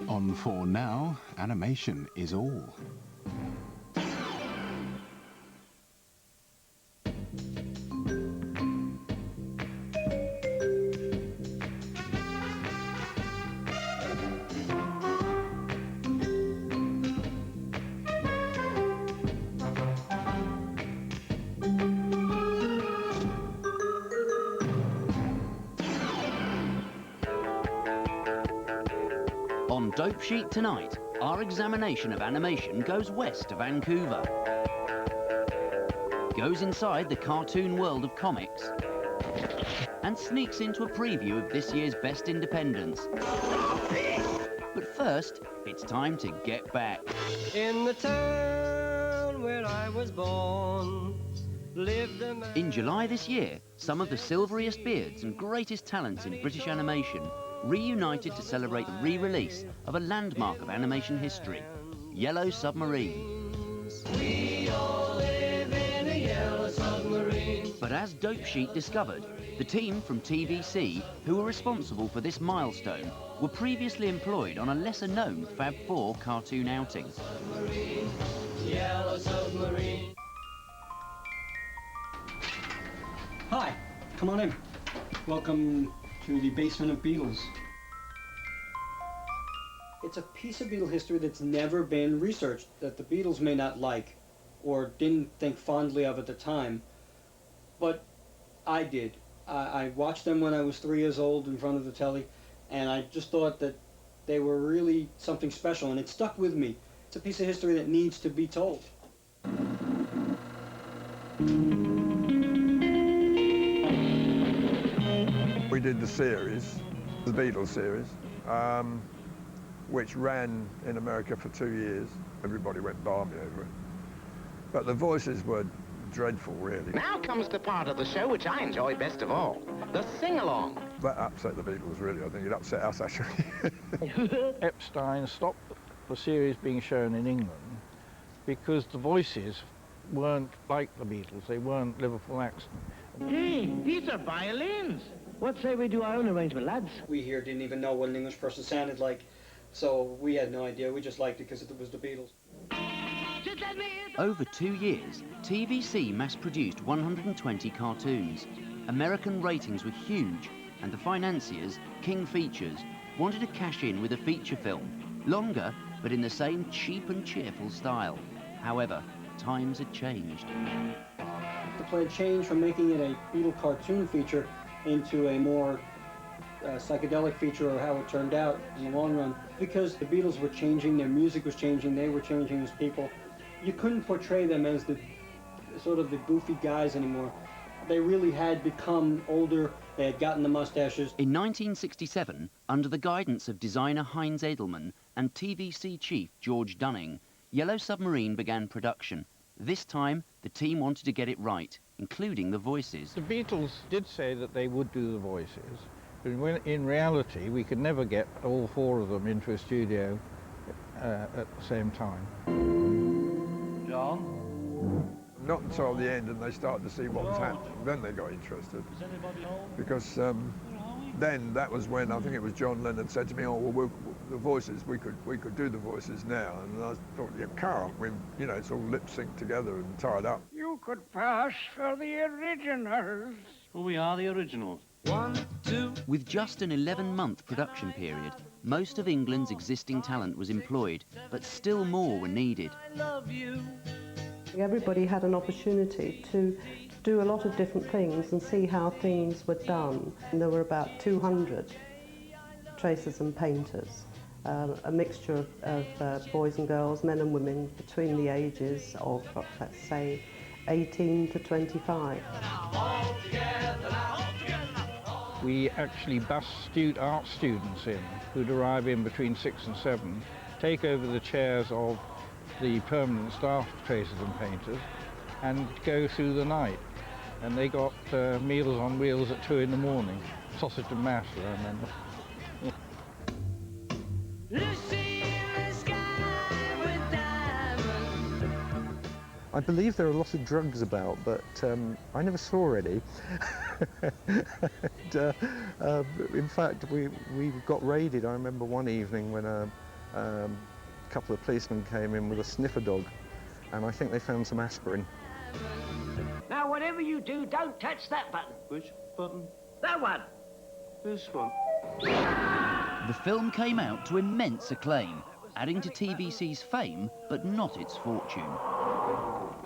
On 4 Now, animation is all. On Dope Sheet tonight, our examination of animation goes west to Vancouver. Goes inside the cartoon world of comics and sneaks into a preview of this year's best independents. But first, it's time to get back. In the town where I was born, lived a man. In July this year, some of the silveriest beards and greatest talents in British animation reunited to celebrate the re-release of a landmark of animation history, Yellow Submarine. We all live in a yellow submarine. But as Dope Sheet discovered, the team from TVC, who were responsible for this milestone, were previously employed on a lesser-known Fab 4 cartoon outing. Submarine, yellow submarine. Hi, come on in. Welcome to the basement of Beatles. It's a piece of Beatle history that's never been researched, that the Beatles may not like or didn't think fondly of at the time, but I did. I watched them when I was 3 years old in front of the telly, and I just thought that they were really something special, and it stuck with me. It's a piece of history that needs to be told. We did the series, the Beatles series, which ran in America for 2 years. Everybody went balmy over it. But the voices were dreadful, really. Now comes the part of the show which I enjoy best of all, the sing-along. That upset the Beatles, really. I think it upset us, actually. Epstein stopped the series being shown in England because the voices weren't like the Beatles. They weren't Liverpool accent. Hey, these are violins. What say we do our own arrangement, lads? We here didn't even know what an English person sounded like, so we had no idea. We just liked it because it was the Beatles. Over 2 years, TVC mass-produced 120 cartoons. American ratings were huge, and the financiers, King Features, wanted to cash in with a feature film. Longer, but in the same cheap and cheerful style. However, times had changed. The plan changed from making it a Beatle cartoon feature into a more psychedelic feature, or how it turned out in the long run, because the Beatles were changing, their music was changing, they were changing as people. You couldn't portray them as the sort of the goofy guys anymore. They really had become older, they had gotten the mustaches. In 1967, under the guidance of designer Heinz Edelman and TVC chief George Dunning, Yellow Submarine began production. This time, the team wanted to get it right, including the voices. The Beatles did say that they would do the voices, but in reality, we could never get all 4 of them into a studio at the same time. John? Not until the end, and they started to see what was happening. Then they got interested. Is anybody home? Because then that was when I think it was John Lennon said to me, "Oh, well, the voices, we could do the voices now." And I thought, "You can't. You know, it's all lip synced together and tied up." You could pass for the originals. Well, we are the originals. 1, 2. With just an 11-month production period, most of England's existing talent was employed, but still more were needed. I love you. Everybody had an opportunity to do a lot of different things and see how things were done. And there were about 200 tracers and painters, a mixture of boys and girls, men and women, between the ages of, let's say, 18 to 25. We actually bus art students in, who'd arrive in between 6 and 7, take over the chairs of the permanent staff tracers and painters, and go through the night. And they got meals on wheels at 2 in the morning. Sausage and mash, I remember. I believe there are lots of drugs about, but I never saw any. In fact, we got raided. I remember one evening when A couple of policemen came in with a sniffer dog, and I think they found some aspirin. Now, whatever you do, don't touch that button. Which button? That one. This one. The film came out to immense acclaim, adding to TVC's fame, but not its fortune.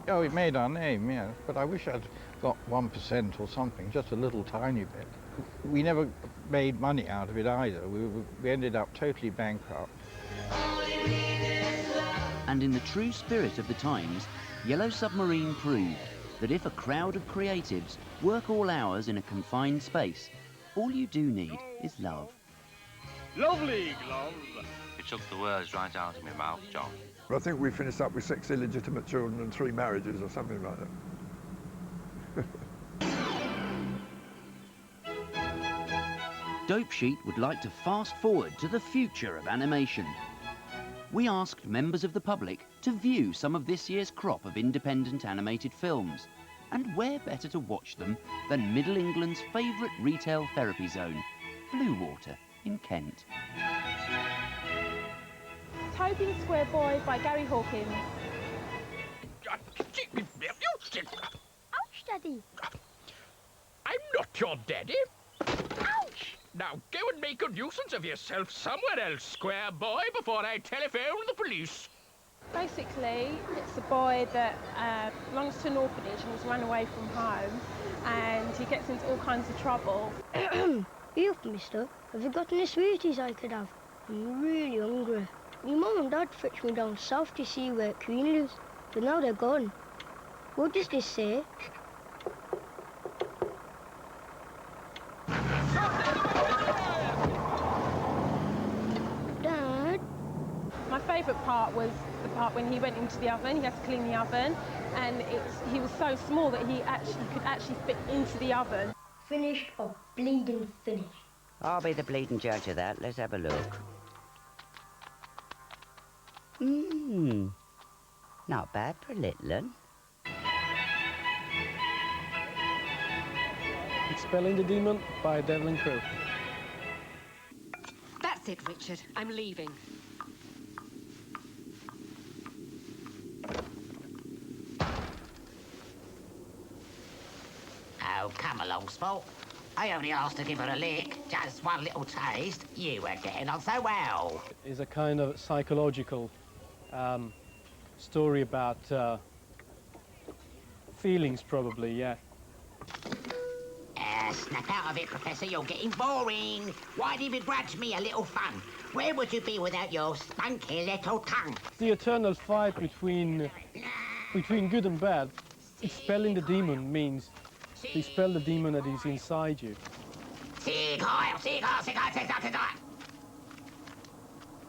Oh, it made our name, yeah, but I wish I'd got 1% or something, just a little tiny bit. We never made money out of it either. We ended up totally bankrupt. And in the true spirit of the times, Yellow Submarine proved that if a crowd of creatives work all hours in a confined space, all you do need is love. Lovely love. It took the words right out of my mouth, John. I think we finished up with 6 illegitimate children and 3 marriages or something like that. Dope Sheet would like to fast forward to the future of animation. We asked members of the public to view some of this year's crop of independent animated films. And where better to watch them than Middle England's favourite retail therapy zone, Bluewater in Kent. Toby the Square Boy by Gary Hawkins. Ouch, Daddy. I'm not your daddy. Ouch! Now go and make a nuisance of yourself somewhere else, Square Boy, before I telephone the police. Basically, it's a boy that belongs to an orphanage and has run away from home, and he gets into all kinds of trouble. You've mister. Have you got any sweeties I could have? I'm really hungry. My mum and dad fetched me down south to see where Queen lives, but now they're gone. What does this say? Dad? My favourite part was the part when he went into the oven. He had to clean the oven, and he was so small that he could actually fit into the oven. Finished or bleeding finished? I'll be the bleeding judge of that. Let's have a look. Not bad for a little one. Expelling the Demon by Devil and Crew. That's it, Richard. I'm leaving. Oh, come along, sport. I only asked to give her a lick, just one little taste. You were getting on so well. It's a kind of psychological story about feelings, probably, yeah. Snap out of it, Professor. You're getting boring. Why do you begrudge me a little fun? Where would you be without your spunky little tongue? The eternal fight between good and bad. Expelling the demon means to expel the demon that is inside you.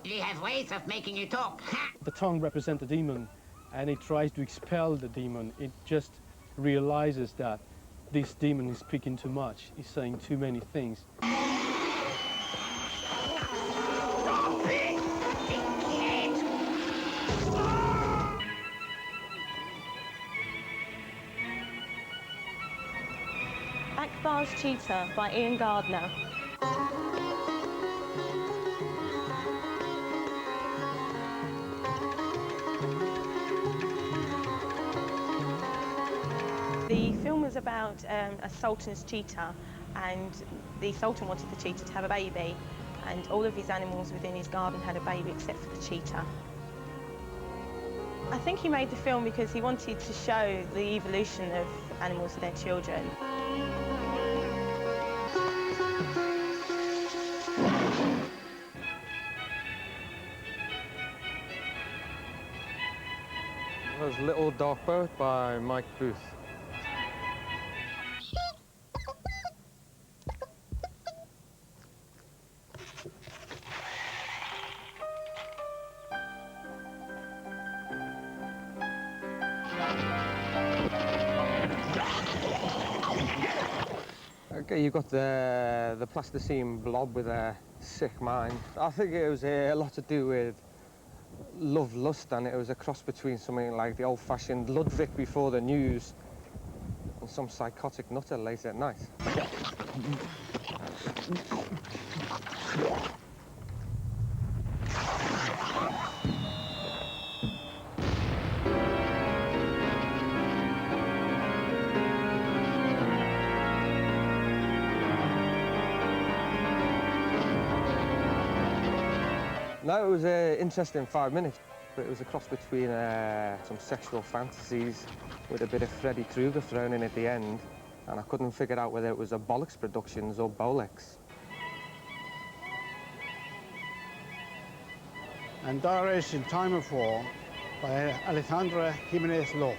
You have ways of making you talk. The tongue represents the demon, and it tries to expel the demon. It just realizes that this demon is speaking too much. He's saying too many things. Akbar's Cheetah by Ian Gardner. The film was about a sultan's cheetah, and the sultan wanted the cheetah to have a baby, and all of his animals within his garden had a baby except for the cheetah. I think he made the film because he wanted to show the evolution of animals and their children. It was Little Dark Boat by Mike Booth. Okay, you've got the plasticine blob with a sick mind. I think it was a lot to do with love, lust, and it was a cross between something like the old-fashioned Ludwig before the news and some psychotic nutter late at night. No, it was an interesting 5 minutes. It was a cross between some sexual fantasies with a bit of Freddy Krueger thrown in at the end, and I couldn't figure out whether it was a Bollocks Productions or Bolex. Andares in Time of War by Alejandra Jimenez Lopez.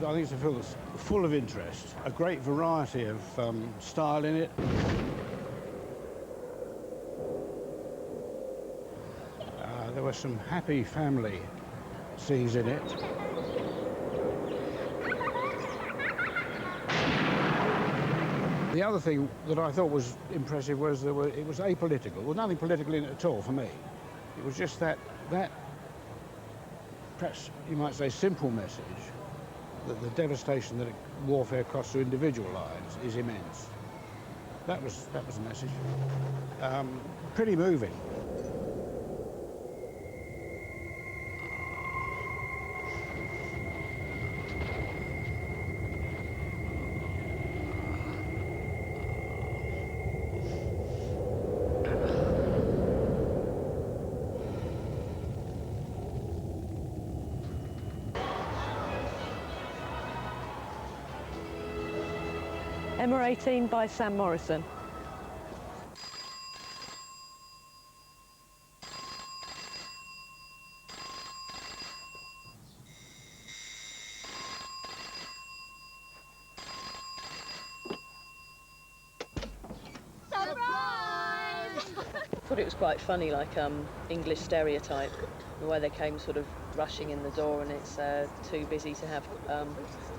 I think it's a film that's full of interest, a great variety of style in it. There were some happy family scenes in it. The other thing that I thought was impressive was it was apolitical. There was nothing political in it at all for me. It was just that perhaps you might say simple message, that the devastation that warfare costs to individual lives is immense. That was the message. Pretty moving. Emma 18 by Sam Morrison. I thought it was quite funny, like English stereotype, the way they came sort of rushing in the door and it's too busy to have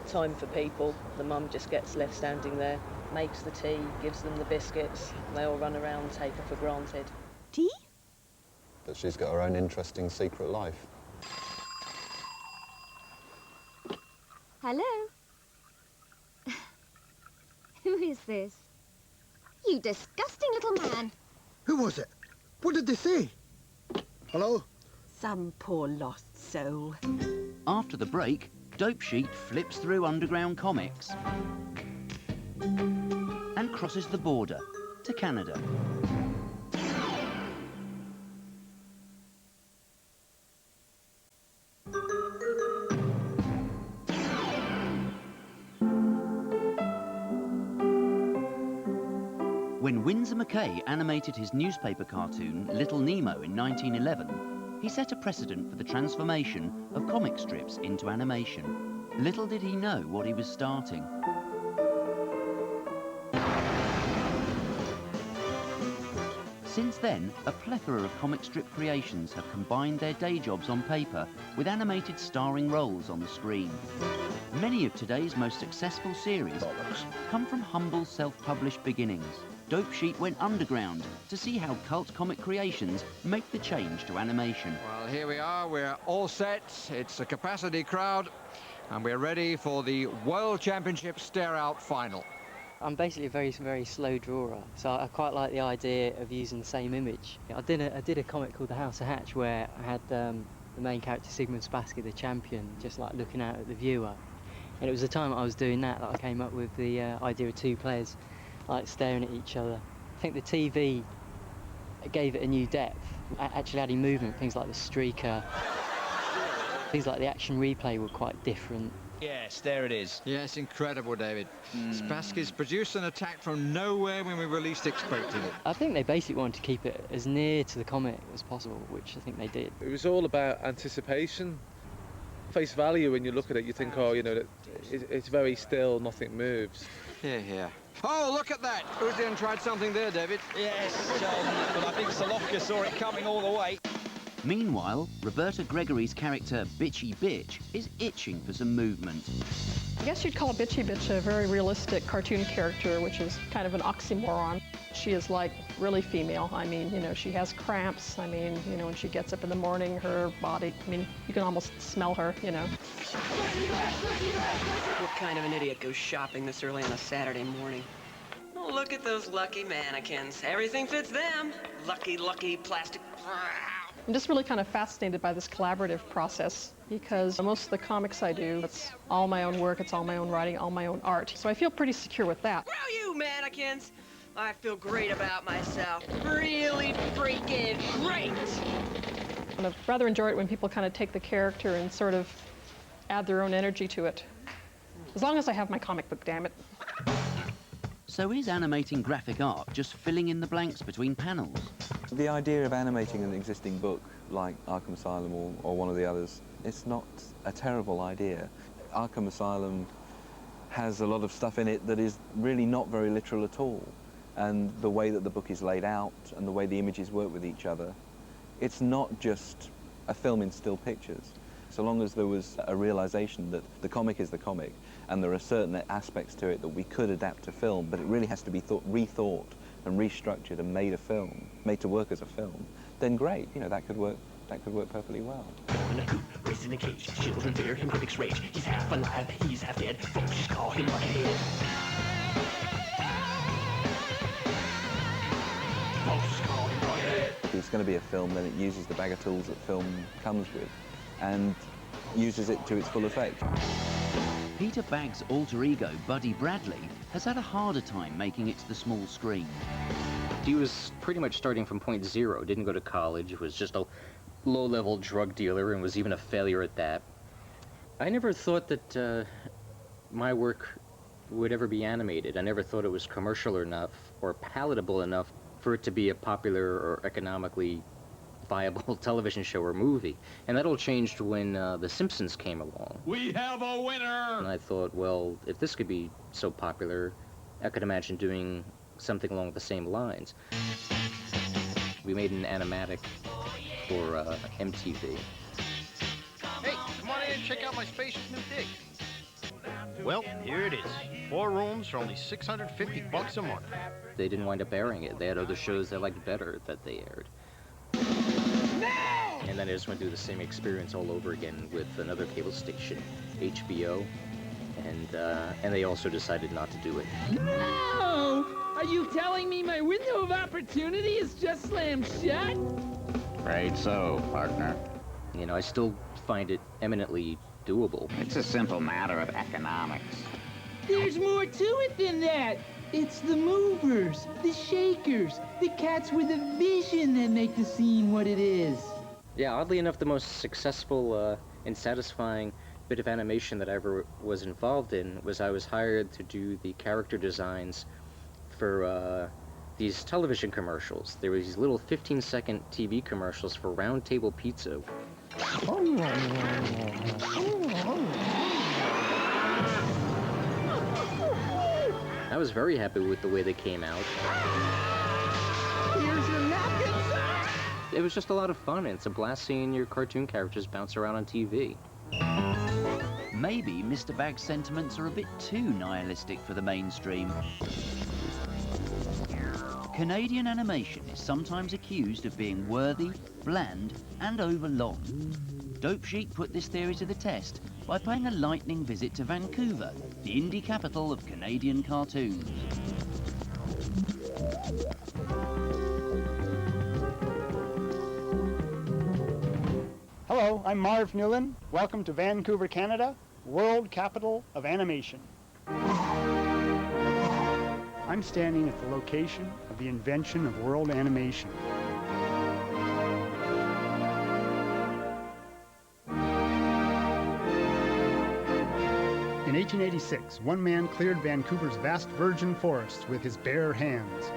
time for people. The mum just gets left standing there, makes the tea, gives them the biscuits, they all run around and take her for granted. Tea? But she's got her own interesting secret life. Hello? Who is this? You disgusting little man. Who was it? What did they say? Hello? Some poor lost soul. After the break, Dope Sheet flips through underground comics and crosses the border to Canada. When Winsor McKay animated his newspaper cartoon Little Nemo in 1911, he set a precedent for the transformation of comic strips into animation. Little did he know what he was starting. Since then, a plethora of comic strip creations have combined their day jobs on paper with animated starring roles on the screen. Many of today's most successful series come from humble self-published beginnings. Dope Sheet went underground to see how cult comic creations make the change to animation. Well, here we are, we're all set, it's a capacity crowd, and we're ready for the World Championship stare-out final. I'm basically a very, very slow drawer, so I quite like the idea of using the same image. I did a comic called The House of Hatch where I had the main character, Sigmund Spassky, the champion, just like looking out at the viewer. And it was the time I was doing that I came up with the idea of two players like staring at each other. I think the TV gave it a new depth, actually adding movement, things like the streaker, things like the action replay were quite different. Yes, there it is. Yes, incredible, David. Spassky's produced an attack from nowhere when we were least expecting it. I think they basically wanted to keep it as near to the comic as possible, which I think they did. It was all about anticipation. Face value, when you look at it, you think, oh, you know, it's very still, nothing moves. Here. Oh, look at that! Uzian tried something there, David. Yes, but I think Solofka saw it coming all the way. Meanwhile, Roberta Gregory's character, Bitchy Bitch, is itching for some movement. I guess you'd call Bitchy Bitch a very realistic cartoon character, which is kind of an oxymoron. She is like really female. I mean, you know, she has cramps. I mean, you know, when she gets up in the morning, her body, I mean, you can almost smell her, you know. What kind of an idiot goes shopping this early on a Saturday morning? Oh, look at those lucky mannequins. Everything fits them. Lucky, lucky plastic. I'm just really kind of fascinated by this collaborative process because most of the comics I do, it's all my own work, it's all my own writing, all my own art. So I feel pretty secure with that. Well, you mannequins, I feel great about myself. Really freaking great! And I rather enjoy it when people kind of take the character and sort of add their own energy to it. As long as I have my comic book, damn it. So is animating graphic art just filling in the blanks between panels? The idea of animating an existing book like Arkham Asylum or one of the others, it's not a terrible idea. Arkham Asylum has a lot of stuff in it that is really not very literal at all. And the way that the book is laid out and the way the images work with each other, it's not just a film in still pictures. So long as there was a realization that the comic is the comic and there are certain aspects to it that we could adapt to film, but it really has to be rethought and restructured and made a film, made to work as a film, then great, you know, that could work perfectly well. In a coop, raised in a cage, children fear him critics rage. He's half alive, he's half dead, folks just call him Buckethead. Folks just call him Buckethead. If it's going to be a film, then it uses the bag of tools that film comes with and uses it to its full effect. Peter Bagg's alter ego, Buddy Bradley, has had a harder time making it to the small screen. He was pretty much starting from point zero, didn't go to college, was just a low-level drug dealer and was even a failure at that. I never thought that my work would ever be animated. I never thought it was commercial enough or palatable enough for it to be a popular or economically viable television show or movie. And that all changed when The Simpsons came along. We have a winner! And I thought, well, if this could be so popular, I could imagine doing something along the same lines. We made an animatic for MTV. Hey, come on in and check out my spacious new dig. Well, here it is. 4 rooms for only $650 a month. They didn't wind up airing it. They had other shows they liked better that they aired. And then I just went through the same experience all over again with another cable station, HBO, and they also decided not to do it. No! Are you telling me my window of opportunity is just slammed shut? Afraid so, partner. You know, I still find it eminently doable. It's a simple matter of economics. There's more to it than that. It's the movers, the shakers, the cats with a vision that make the scene what it is. Yeah, oddly enough, the most successful and satisfying bit of animation that I ever was involved in was I was hired to do the character designs for these television commercials. There were these little 15-second TV commercials for Round Table Pizza. I was very happy with the way they came out. Here's your napkin, sir! It was just a lot of fun, and it's a blast seeing your cartoon characters bounce around on TV. Maybe Mr. Bagg's sentiments are a bit too nihilistic for the mainstream. Canadian animation is sometimes accused of being worthy, bland, and overlong. Dope Chic put this theory to the test by paying a lightning visit to Vancouver, the indie capital of Canadian cartoons. Hello, I'm Marv Newland. Welcome to Vancouver, Canada, world capital of animation. I'm standing at the location of the invention of world animation. In 1886, one man cleared Vancouver's vast virgin forests with his bare hands.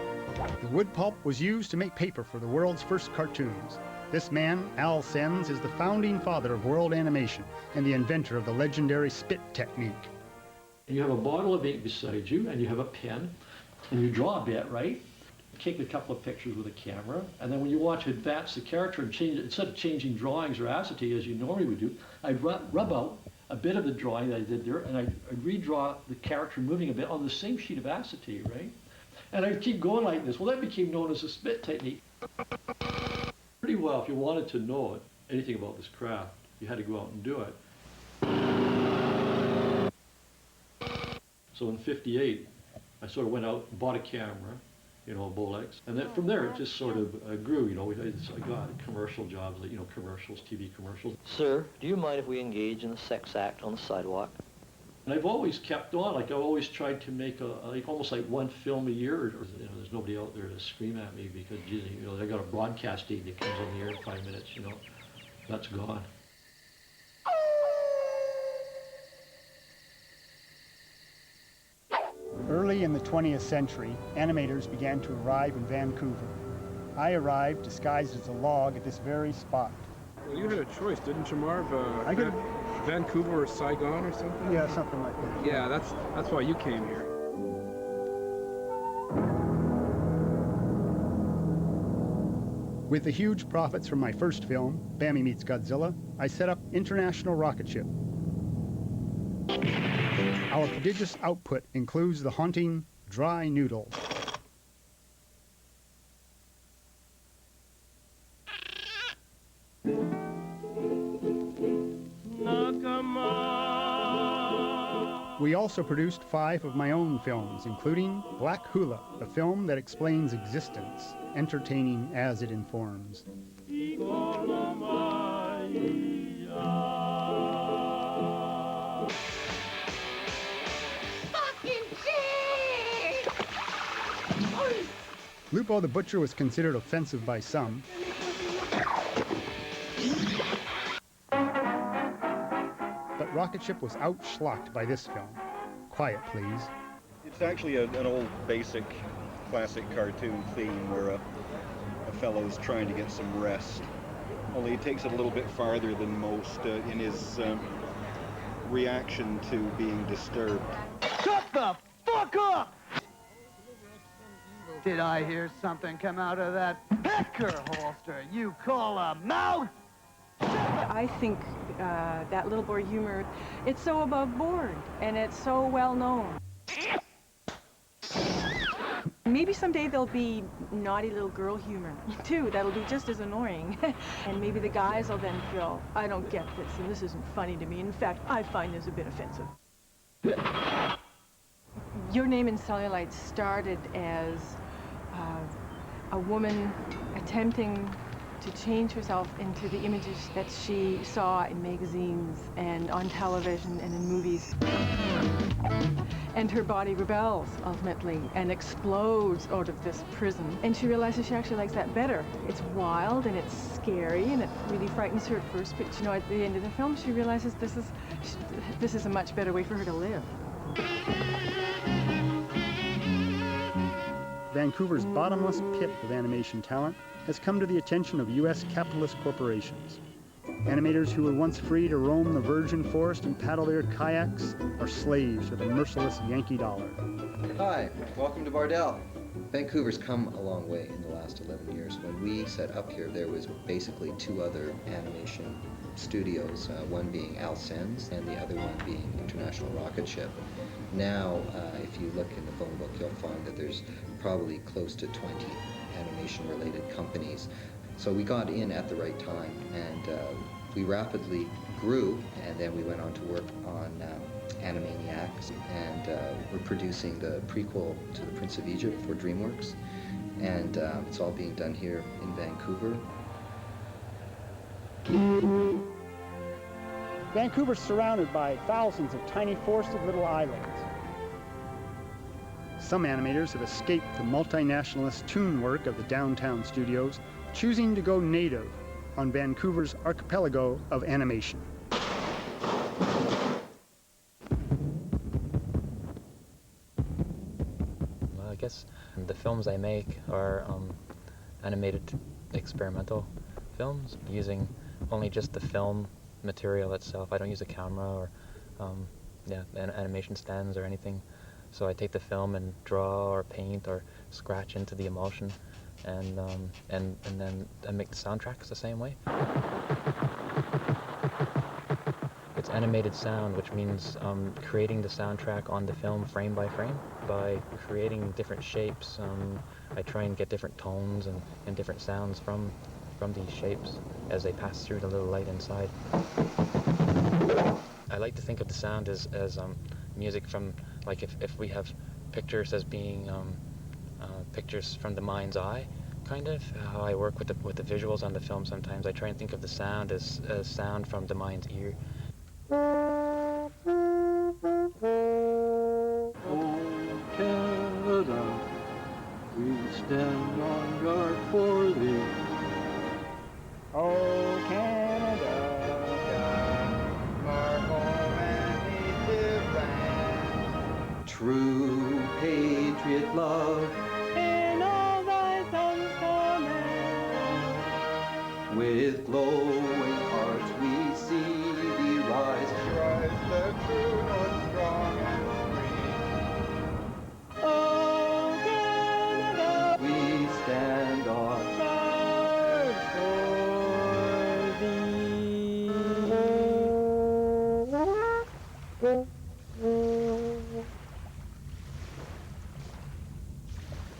The wood pulp was used to make paper for the world's first cartoons. This man, Al Sens, is the founding father of world animation and the inventor of the legendary spit technique. You have a bottle of ink beside you, and you have a pen, and you draw a bit, right? Take a couple of pictures with a camera, and then when you want to advance the character and change it, instead of changing drawings or acetate as you normally would do, I'd rub out a bit of the drawing that I did there, and I'd redraw the character moving a bit on the same sheet of acetate, right? And I'd keep going like this. Well, that became known as the spit technique. Pretty well, if you wanted to know anything about this craft, you had to go out and do it. So in '58, I sort of went out and bought a camera, you know, Bolex. And then from there it just sort of grew, you know. I got commercial jobs, you know, commercials, TV commercials. Sir, do you mind if we engage in a sex act on the sidewalk? And I've always kept on, like I've always tried to make almost like one film a year, or you know, there's nobody out there to scream at me because, geez, you know, they got a broadcast date that comes on the air in 5 minutes, you know, that's gone. Early in the 20th century, animators began to arrive in Vancouver. I arrived disguised as a log at this very spot. Well, you had a choice, didn't you, Marv? I could Vancouver or Saigon or something? Yeah, something like that. Yeah, that's why you came here. With the huge profits from my first film, Bammy Meets Godzilla, I set up International Rocket Ship. Our prodigious output includes the haunting Dry Noodle. We also produced 5 of my own films, including Black Hula, a film that explains existence, entertaining as it informs. Lupo the Butcher was considered offensive by some. But Rocket Ship was outschlocked by this film. Quiet, please. It's actually an old basic classic cartoon theme where a fellow's trying to get some rest. Only it takes it a little bit farther than most in his reaction to being disturbed. Shut the fuck up! Did I hear something come out of that pecker holster you call a mouth? I think that little boy humor, it's so above board and it's so well known. Maybe someday there'll be naughty little girl humor too, that'll be just as annoying. And maybe the guys will then feel, I don't get this and this isn't funny to me. In fact, I find this a bit offensive. Your Name in Cellulite started as a woman attempting to change herself into the images that she saw in magazines and on television and in movies. And her body rebels, ultimately, and explodes out of this prison. And she realizes she actually likes that better. It's wild and it's scary and it really frightens her at first, but you know, at the end of the film, she realizes this is a much better way for her to live. Vancouver's bottomless pit of animation talent has come to the attention of U.S. capitalist corporations. Animators who were once free to roam the virgin forest and paddle their kayaks are slaves to the merciless Yankee dollar. Hi, welcome to Bardell. Vancouver's come a long way in the last 11 years. When we set up here, there was basically 2 other animation studios, one being Al Sen's and the other one being International Rocket Ship. Now, if you look in the phone book, you'll find that there's probably close to 20 animation-related companies. So we got in at the right time, and we rapidly grew, and then we went on to work on Animaniacs, and we're producing the prequel to The Prince of Egypt for DreamWorks, and it's all being done here in Vancouver. Vancouver's surrounded by thousands of tiny forested little islands. Some animators have escaped the multinationalist toon work of the downtown studios, choosing to go native on Vancouver's archipelago of animation. Well, I guess the films I make are animated experimental films using only just the film material itself. I don't use a camera or animation stands or anything. So I take the film and draw or paint or scratch into the emotion, and then I make the soundtracks the same way. It's animated sound, which means creating the soundtrack on the film frame by frame. By creating different shapes, I try and get different tones and different sounds from these shapes as they pass through the little light inside. I like to think of the sound as music from, like if we have pictures as being pictures from the mind's eye, kind of. How I work with the visuals on the film sometimes. I try and think of the sound as sound from the mind's ear. Oh, Canada, we stand on guard for thee. Oh, Canada, our home and native land. True patriot love In all thy sons command. with glowing hearts we see thee rise. Rise the true north strong and free. Oh, Canada, We stand on guard for thee.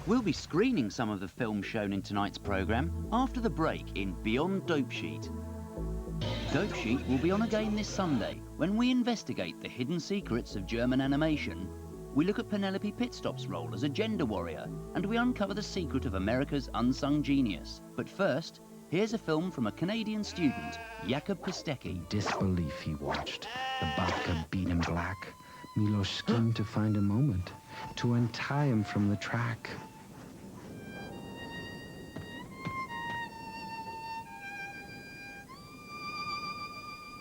We'll be screening some of the film shown in tonight's programme after the break in Beyond Dope Sheet. Dope Sheet will be on again this Sunday when we investigate the hidden secrets of German animation. We look at Penelope Pitstop's role as a gender warrior, and we uncover the secret of America's unsung genius. But first, here's a film from a Canadian student, Jakub Kostecki. Disbelief he watched. The babka beat him black. Milos schemed to find a moment, to untie him from the track.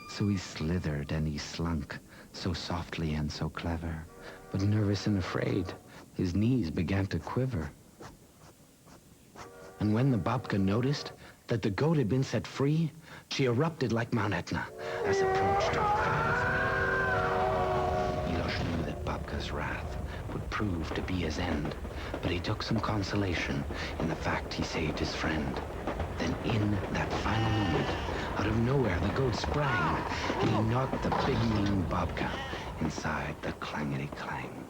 So he slithered and he slunk, so softly and so clever. But nervous and afraid, his knees began to quiver. And when the babka noticed that the goat had been set free, she erupted like Mount Etna as approached her five. Milos knew that babka's wrath would prove to be his end, but he took some consolation in the fact he saved his friend. Then in that final moment, out of nowhere, the goat sprang, and he knocked the big mean babka inside the clangety-clang.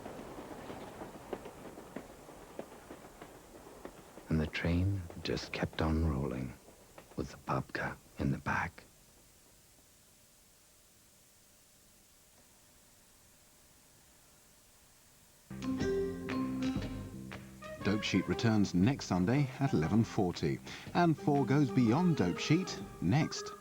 And the train just kept on rolling, with the babka in the back. Dope Sheet returns next Sunday at 11:40. And 4 goes beyond Dope Sheet next.